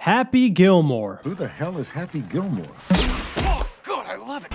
Happy Gilmore. Who the hell is Happy Gilmore? Oh, God, I love it.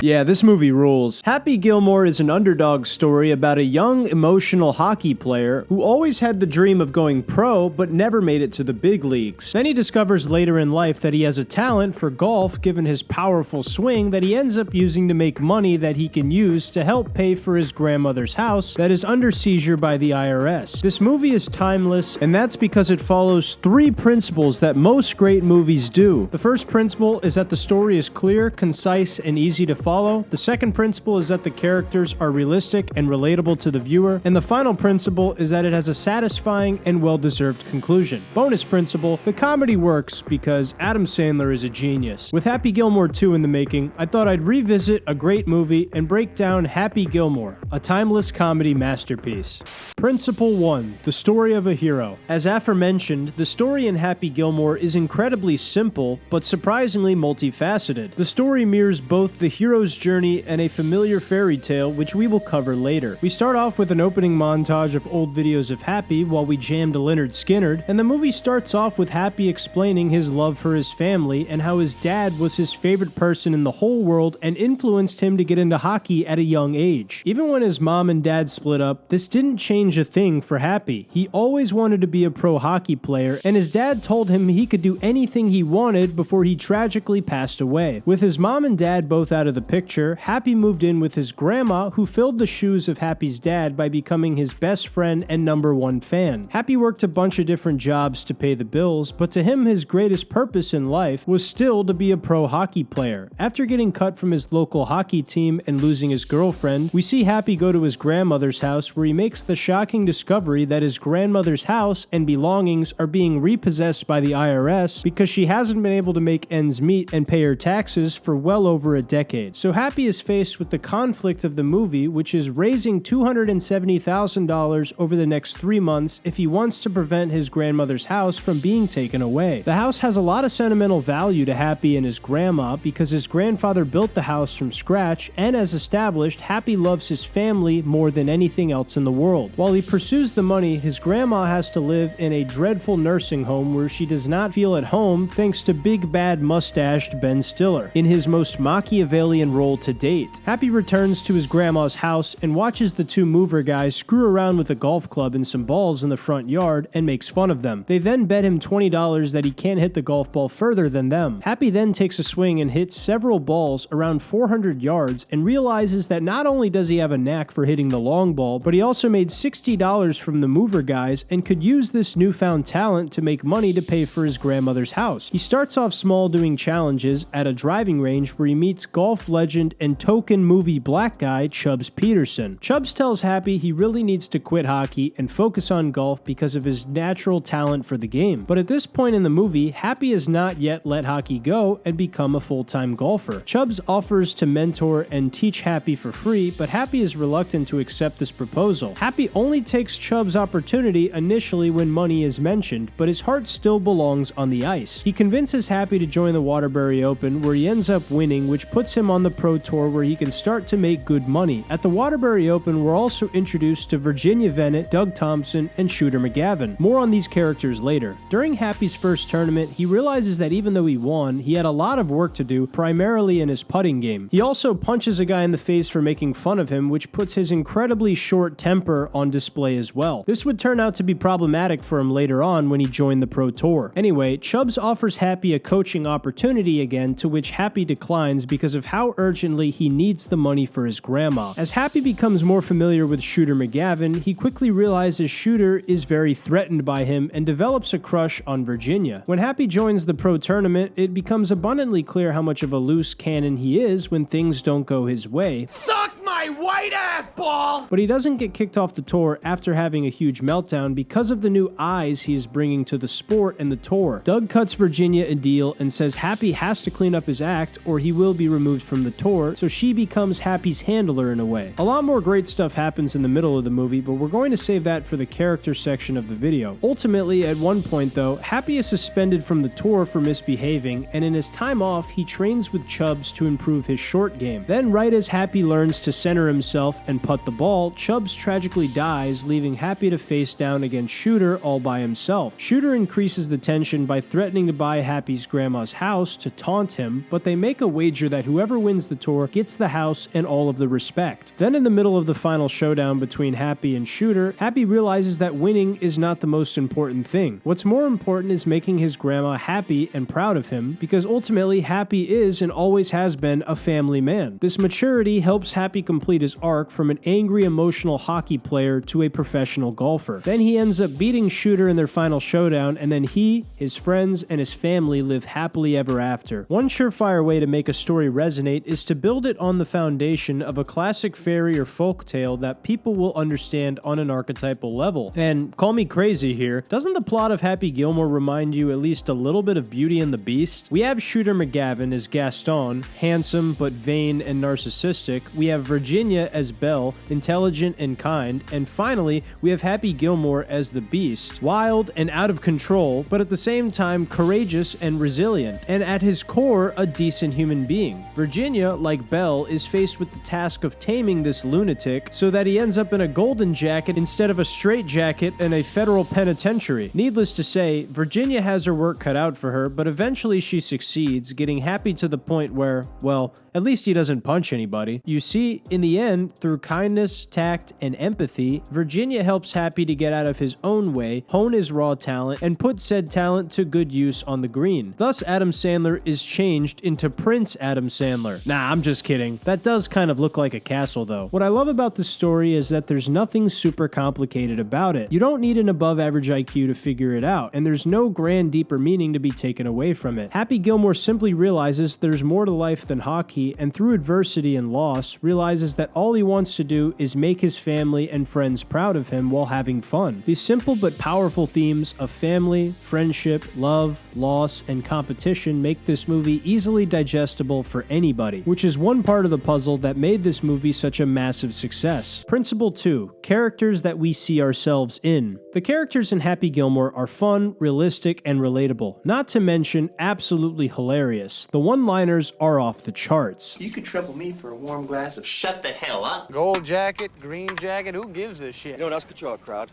Yeah, this movie rules. Happy Gilmore is an underdog story about a young, emotional hockey player who always had the dream of going pro, but never made it to the big leagues. Then he discovers later in life that he has a talent for golf given his powerful swing that he ends up using to make money that he can use to help pay for his grandmother's house that is under seizure by the IRS. This movie is timeless, and that's because it follows three principles that most great movies do. The first principle is that the story is clear, concise, and easy to follow. The second principle is that the characters are realistic and relatable to the viewer. And the final principle is that it has a satisfying and well-deserved conclusion. Bonus principle, the comedy works because Adam Sandler is a genius. With Happy Gilmore 2 in the making, I thought I'd revisit a great movie and break down Happy Gilmore, a timeless comedy masterpiece. Principle 1, the story of a hero. As aforementioned, the story in Happy Gilmore is incredibly simple, but surprisingly multifaceted. The story mirrors both the hero's journey and a familiar fairy tale, which we will cover later. We start off with an opening montage of old videos of Happy while we jam to Lynyrd Skynyrd, and the movie starts off with Happy explaining his love for his family and how his dad was his favorite person in the whole world and influenced him to get into hockey at a young age. Even when his mom and dad split up, this didn't change a thing for Happy. He always wanted to be a pro hockey player, and his dad told him he could do anything he wanted before he tragically passed away. With his mom and dad both out of the picture, Happy moved in with his grandma, who filled the shoes of Happy's dad by becoming his best friend and #1 fan. Happy worked a bunch of different jobs to pay the bills, but to him his greatest purpose in life was still to be a pro hockey player. After getting cut from his local hockey team and losing his girlfriend, we see Happy go to his grandmother's house where he makes the shocking discovery that his grandmother's house and belongings are being repossessed by the IRS because she hasn't been able to make ends meet and pay her taxes for well over a decade. So Happy is faced with the conflict of the movie, which is raising $270,000 over the next 3 months if he wants to prevent his grandmother's house from being taken away. The house has a lot of sentimental value to Happy and his grandma because his grandfather built the house from scratch, and as established, Happy loves his family more than anything else in the world. While he pursues the money, his grandma has to live in a dreadful nursing home where she does not feel at home thanks to big bad mustached Ben Stiller in his most Machiavellian role to date. Happy returns to his grandma's house and watches the two mover guys screw around with a golf club and some balls in the front yard and makes fun of them. They then bet him $20 that he can't hit the golf ball further than them. Happy then takes a swing and hits several balls around 400 yards and realizes that not only does he have a knack for hitting the long ball, but he also made $60 from the mover guys and could use this newfound talent to make money to pay for his grandmother's house. He starts off small doing challenges at a driving range where he meets golf legend and token movie black guy Chubbs Peterson. Chubbs tells Happy he really needs to quit hockey and focus on golf because of his natural talent for the game. But at this point in the movie, Happy has not yet let hockey go and become a full-time golfer. Chubbs offers to mentor and teach Happy for free, but Happy is reluctant to accept this proposal. Happy only takes Chubbs' opportunity initially when money is mentioned, but his heart still belongs on the ice. He convinces Happy to join the Waterbury Open, where he ends up winning, which puts him on the pro tour where he can start to make good money. At the Waterbury Open, we're also introduced to Virginia Vennett, Doug Thompson, and Shooter McGavin. More on these characters later. During Happy's first tournament, he realizes that even though he won, he had a lot of work to do, primarily in his putting game. He also punches a guy in the face for making fun of him, which puts his incredibly short temper on display as well. This would turn out to be problematic for him later on when he joined the pro tour. Anyway, Chubbs offers Happy a coaching opportunity again, to which Happy declines because of how urgently he needs the money for his grandma. As Happy becomes more familiar with Shooter McGavin, he quickly realizes Shooter is very threatened by him and develops a crush on Virginia. When Happy joins the pro tournament, it becomes abundantly clear how much of a loose cannon he is when things don't go his way. Suck my white ass ball! But he doesn't get kicked off the tour after having a huge meltdown because of the new eyes he is bringing to the sport and the tour. Doug cuts Virginia a deal and says Happy has to clean up his act or he will be removed from the tour, so she becomes Happy's handler in a way. A lot more great stuff happens in the middle of the movie, but we're going to save that for the character section of the video. Ultimately, at one point though, Happy is suspended from the tour for misbehaving, and in his time off, he trains with Chubbs to improve his short game. Then, right as Happy learns to center himself and putt the ball, Chubbs tragically dies, leaving Happy to face down against Shooter all by himself. Shooter increases the tension by threatening to buy Happy's grandma's house to taunt him, but they make a wager that whoever wins the tour gets the house and all of the respect. Then in the middle of the final showdown between Happy and Shooter, Happy realizes that winning is not the most important thing. What's more important is making his grandma happy and proud of him, because ultimately Happy is and always has been a family man. This maturity helps Happy complete his arc from an angry, emotional hockey player to a professional golfer. Then he ends up beating Shooter in their final showdown, and then he, his friends, and his family live happily ever after. One surefire way to make a story resonate is to build it on the foundation of a classic fairy or folk tale that people will understand on an archetypal level. And call me crazy here, doesn't the plot of Happy Gilmore remind you at least a little bit of Beauty and the Beast? We have Shooter McGavin as Gaston, handsome but vain and narcissistic. We have Virginia as Belle, intelligent and kind. And finally, we have Happy Gilmore as the Beast, wild and out of control, but at the same time courageous and resilient, and at his core, a decent human being. Virginia, like Belle, is faced with the task of taming this lunatic so that he ends up in a golden jacket instead of a straitjacket in a federal penitentiary. Needless to say, Virginia has her work cut out for her, but eventually she succeeds, getting Happy to the point where, well, at least he doesn't punch anybody. You see, in the end, through kindness, tact, and empathy, Virginia helps Happy to get out of his own way, hone his raw talent, and put said talent to good use on the green. Thus, Adam Sandler is changed into Prince Adam Sandler. Nah, I'm just kidding. That does kind of look like a castle, though. What I love about this story is that there's nothing super complicated about it. You don't need an above-average IQ to figure it out, and there's no grand, deeper meaning to be taken away from it. Happy Gilmore simply realizes there's more to life than hockey, and through adversity and loss, realizes that all he wants to do is make his family and friends proud of him while having fun. These simple but powerful themes of family, friendship, love, loss, and competition make this movie easily digestible for anybody, which is one part of the puzzle that made this movie such a massive success. Principle 2. Characters that we see ourselves in. The characters in Happy Gilmore are fun, realistic, and relatable, not to mention absolutely hilarious. The one-liners are off the charts. You could trouble me for a warm glass of shut the hell up. Gold jacket, green jacket, who gives a shit? You know what else could draw a crowd?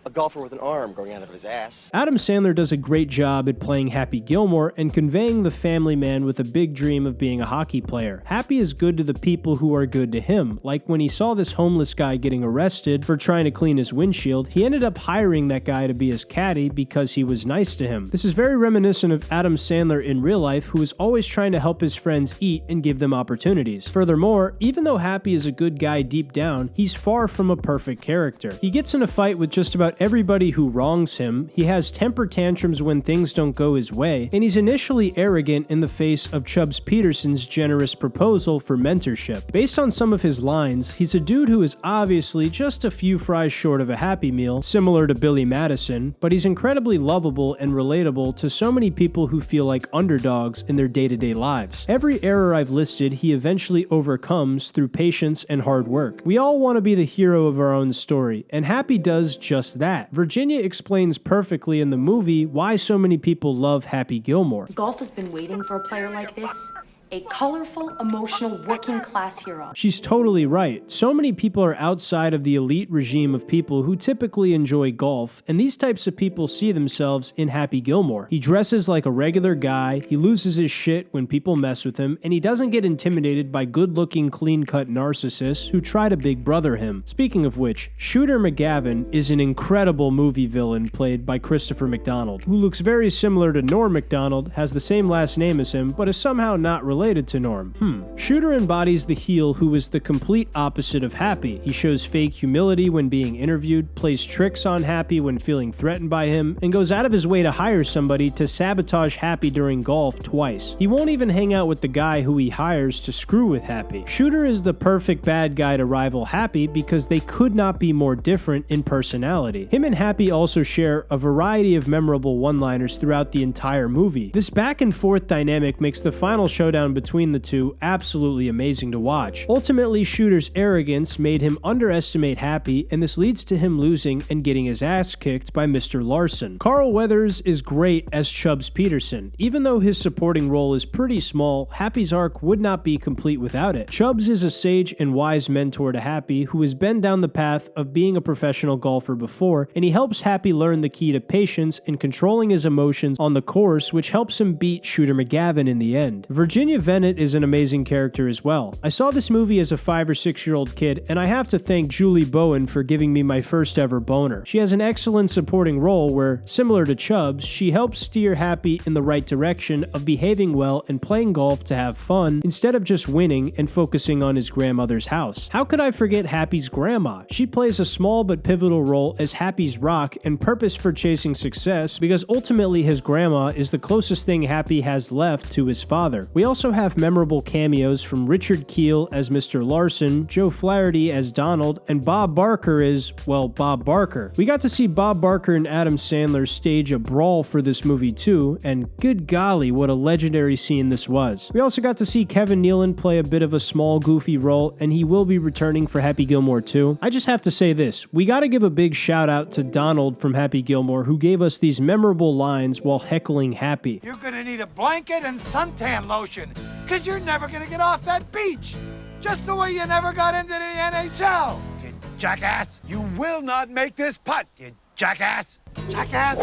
A golfer with an arm growing out of his ass. Adam Sandler does a great job at playing Happy Gilmore and conveying the family man with a big dream of being a hockey player. Happy is good to the people who are good to him, like when he saw this homeless guy getting arrested for trying to clean his windshield, he ended up hiring that guy to be his caddy because he was nice to him. This is very reminiscent of Adam Sandler in real life, who is always trying to help his friends eat and give them opportunities. Furthermore, even though Happy is a good guy deep down, he's far from a perfect character. He gets in a fight with just about everybody who wrongs him, he has temper tantrums when things don't go his way, and he's initially arrogant in the face of Chubbs Peterson's generous proposal for mentorship. Based on some of his lines, he's a dude who is obviously just a few fries short of a Happy Meal, similar to Billy Madison, but he's incredibly lovable and relatable to so many people who feel like underdogs in their day-to-day lives. Every error I've listed, he eventually overcomes through patience and hard work. We all want to be the hero of our own story, and Happy does just that. Virginia explains perfectly in the movie why so many people love Happy Gilmore. Golf has been waiting for a player like this. A colorful, emotional, working-class hero. She's totally right. So many people are outside of the elite regime of people who typically enjoy golf, and these types of people see themselves in Happy Gilmore. He dresses like a regular guy, he loses his shit when people mess with him, and he doesn't get intimidated by good-looking, clean-cut narcissists who try to big brother him. Speaking of which, Shooter McGavin is an incredible movie villain played by Christopher McDonald, who looks very similar to Norm Macdonald, has the same last name as him, but is somehow not related to Norm. Shooter embodies the heel who is the complete opposite of Happy. He shows fake humility when being interviewed, plays tricks on Happy when feeling threatened by him, and goes out of his way to hire somebody to sabotage Happy during golf twice. He won't even hang out with the guy who he hires to screw with Happy. Shooter is the perfect bad guy to rival Happy because they could not be more different in personality. Him and Happy also share a variety of memorable one-liners throughout the entire movie. This back and forth dynamic makes the final showdown showdown between the two absolutely amazing to watch. Ultimately, Shooter's arrogance made him underestimate Happy, and this leads to him losing and getting his ass kicked by Mr. Larson. Carl Weathers is great as Chubbs Peterson. Even though his supporting role is pretty small, Happy's arc would not be complete without it. Chubbs is a sage and wise mentor to Happy who has been down the path of being a professional golfer before, and he helps Happy learn the key to patience and controlling his emotions on the course, which helps him beat Shooter McGavin in the end. Virginia Venet is an amazing character as well. I saw this movie as a 5 or 6 year old kid, and I have to thank Julie Bowen for giving me my first ever boner. She has an excellent supporting role where, similar to Chubbs, she helps steer Happy in the right direction of behaving well and playing golf to have fun instead of just winning and focusing on his grandmother's house. How could I forget Happy's grandma? She plays a small but pivotal role as Happy's rock and purpose for chasing success, because ultimately his grandma is the closest thing Happy has left to his father. We also have memorable cameos from Richard Kiel as Mr. Larson, Joe Flaherty as Donald, and Bob Barker is, well, Bob Barker. We got to see Bob Barker and Adam Sandler stage a brawl for this movie too, and good golly, what a legendary scene this was. We also got to see Kevin Nealon play a bit of a small, goofy role, and he will be returning for Happy Gilmore 2. I just have to say this, we gotta give a big shout out to Donald from Happy Gilmore, who gave us these memorable lines while heckling Happy. You're gonna need a blanket and suntan lotion, because you're never gonna get off that beach. Just the way you never got into the NHL. You jackass. You will not make this putt, you jackass. Jackass.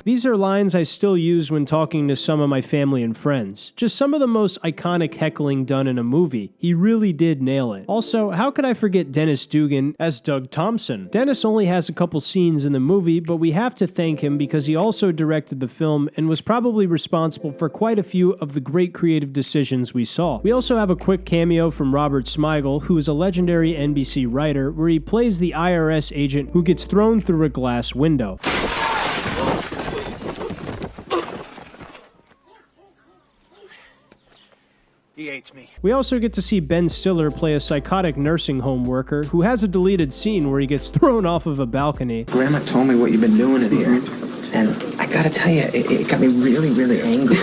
These are lines I still use when talking to some of my family and friends. Just some of the most iconic heckling done in a movie. He really did nail it. Also, how could I forget Dennis Dugan as Doug Thompson? Dennis only has a couple scenes in the movie, but we have to thank him because he also directed the film and was probably responsible for quite a few of the great creative decisions we saw. We also have a quick cameo from Robert Smigel, who is a legendary NBC writer, where he plays the IRS agent who gets thrown through a glass window. He hates me. We also get to see Ben Stiller play a psychotic nursing home worker who has a deleted scene where he gets thrown off of a balcony. Grandma told me what you've been doing in here, and I gotta tell you, it got me really, really angry.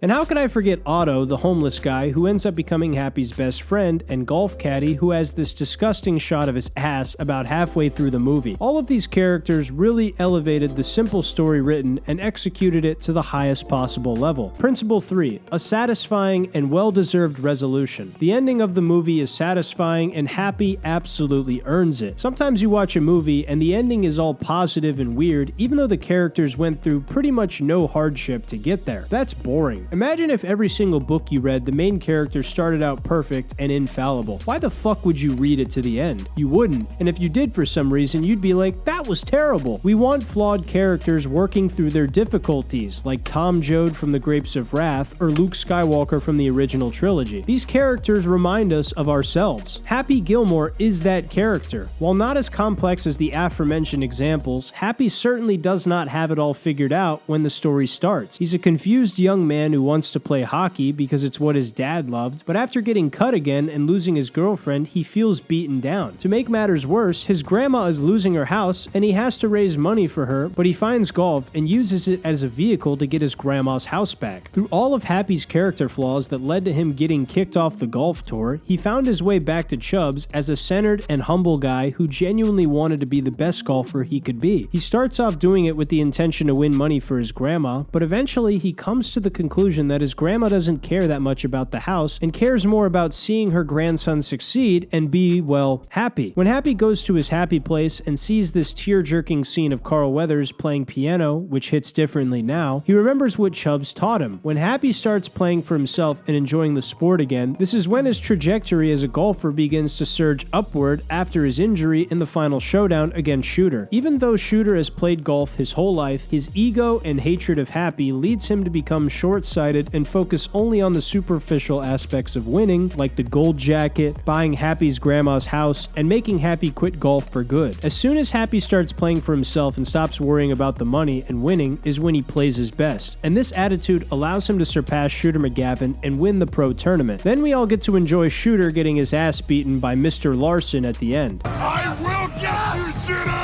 And how could I forget Otto, the homeless guy who ends up becoming Happy's best friend, and golf caddy who has this disgusting shot of his ass about halfway through the movie. All of these characters really elevated the simple story written and executed it to the highest possible level. Principle 3, a satisfying and well-deserved resolution. The ending of the movie is satisfying and Happy absolutely earns it. Sometimes you watch a movie and the ending is all positive and weird even though the characters went through pretty much no hardship to get there. That's boring. Imagine if every single book you read, the main character started out perfect and infallible. Why the fuck would you read it to the end? You wouldn't. And if you did for some reason, you'd be like, that was terrible. We want flawed characters working through their difficulties, like Tom Joad from The Grapes of Wrath or Luke Skywalker from the original trilogy. These characters remind us of ourselves. Happy Gilmore is that character. While not as complex as the aforementioned examples, Happy certainly does not have it all figured out when the story starts. He's a confused young man who wants to play hockey because it's what his dad loved, but after getting cut again and losing his girlfriend, he feels beaten down. To make matters worse, his grandma is losing her house and he has to raise money for her, but he finds golf and uses it as a vehicle to get his grandma's house back. Through all of Happy's character flaws that led to him getting kicked off the golf tour, he found his way back to Chubbs as a centered and humble guy who genuinely wanted to be the best golfer he could be. He starts off doing it with the intention to win money for his grandma, but eventually he comes to the conclusion that his grandma doesn't care that much about the house and cares more about seeing her grandson succeed and be, well, happy. When Happy goes to his happy place and sees this tear-jerking scene of Carl Weathers playing piano, which hits differently now, he remembers what Chubbs taught him. When Happy starts playing for himself and enjoying the sport again, this is when his trajectory as a golfer begins to surge upward after his injury in the final showdown against Shooter. Even though Shooter has played golf his whole life, his ego and hatred of Happy leads him to become short-sighted and focus only on the superficial aspects of winning, like the gold jacket, buying Happy's grandma's house, and making Happy quit golf for good. As soon as Happy starts playing for himself and stops worrying about the money and winning is when he plays his best, and this attitude allows him to surpass Shooter McGavin and win the pro tournament. Then we all get to enjoy Shooter getting his ass beaten by Mr. Larson at the end. I will get you, Shooter!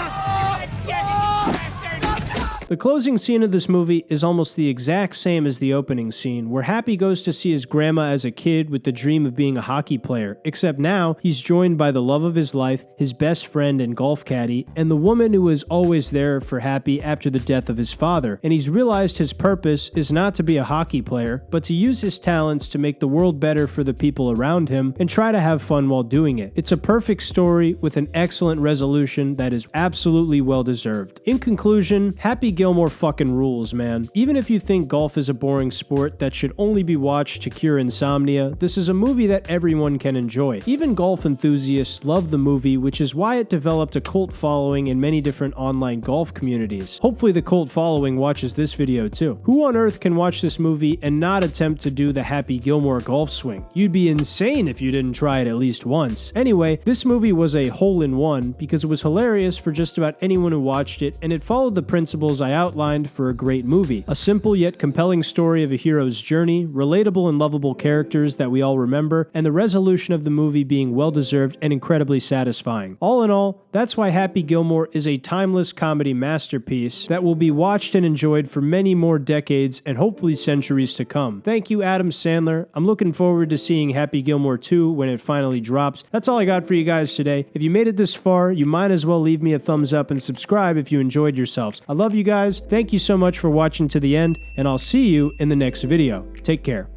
The closing scene of this movie is almost the exact same as the opening scene, where Happy goes to see his grandma as a kid with the dream of being a hockey player, except now he's joined by the love of his life, his best friend and golf caddy, and the woman who was always there for Happy after the death of his father, and he's realized his purpose is not to be a hockey player, but to use his talents to make the world better for the people around him and try to have fun while doing it. It's a perfect story with an excellent resolution that is absolutely well deserved. In conclusion, Happy Gilmore fucking rules, man. Even if you think golf is a boring sport that should only be watched to cure insomnia, this is a movie that everyone can enjoy. Even golf enthusiasts love the movie, which is why it developed a cult following in many different online golf communities. Hopefully the cult following watches this video too. Who on earth can watch this movie and not attempt to do the Happy Gilmore golf swing? You'd be insane if you didn't try it at least once. Anyway, this movie was a hole-in-one because it was hilarious for just about anyone who watched it, and it followed the principles I outlined for a great movie. A simple yet compelling story of a hero's journey, relatable and lovable characters that we all remember, and the resolution of the movie being well-deserved and incredibly satisfying. All in all, that's why Happy Gilmore is a timeless comedy masterpiece that will be watched and enjoyed for many more decades and hopefully centuries to come. Thank you, Adam Sandler. I'm looking forward to seeing Happy Gilmore 2 when it finally drops. That's all I got for you guys today. If you made it this far, you might as well leave me a thumbs up and subscribe if you enjoyed yourselves. I love you guys. Thank you so much for watching to the end, and I'll see you in the next video. Take care.